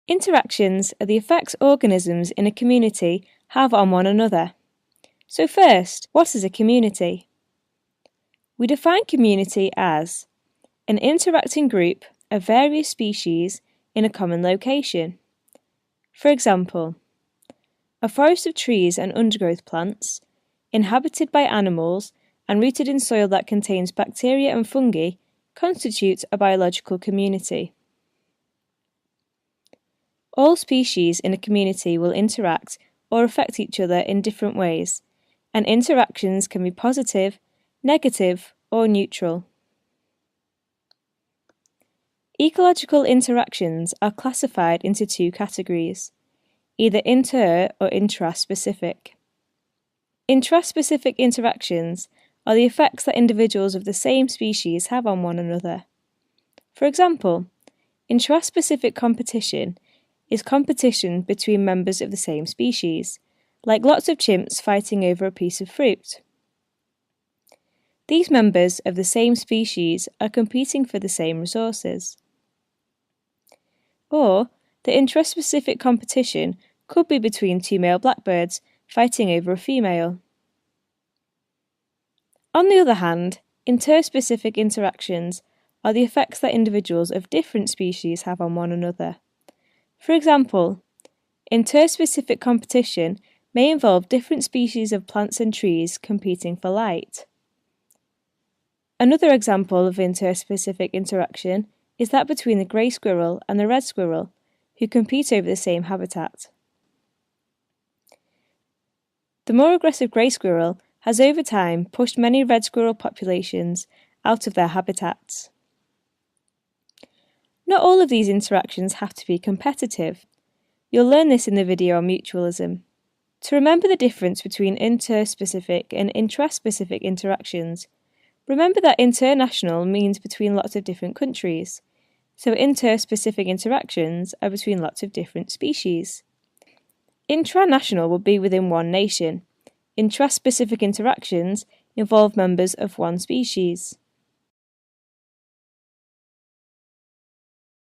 Interactions are the effects organisms in a community have on one another. So first, what is a community? We define community as an interacting group of various species in a common location. For example, a forest of trees and undergrowth plants, inhabited by animals and rooted in soil that contains bacteria and fungi, constitutes a biological community. All species in a community will interact or affect each other in different ways, and interactions can be positive, negative, or neutral. Ecological interactions are classified into two categories, either inter- or intraspecific. Intraspecific interactions are the effects that individuals of the same species have on one another. For example, intraspecific competition is competition between members of the same species, like lots of chimps fighting over a piece of fruit. These members of the same species are competing for the same resources. Or, the intraspecific competition could be between two male blackbirds fighting over a female. On the other hand, interspecific interactions are the effects that individuals of different species have on one another. For example, interspecific competition may involve different species of plants and trees competing for light. Another example of interspecific interaction is that between the grey squirrel and the red squirrel, who compete over the same habitat. The more aggressive grey squirrel has over time pushed many red squirrel populations out of their habitats. Not all of these interactions have to be competitive. You'll learn this in the video on mutualism. To remember the difference between interspecific and intraspecific interactions, remember that international means between lots of different countries, so interspecific interactions are between lots of different species. Intranational would be within one nation. Intraspecific interactions involve members of one species.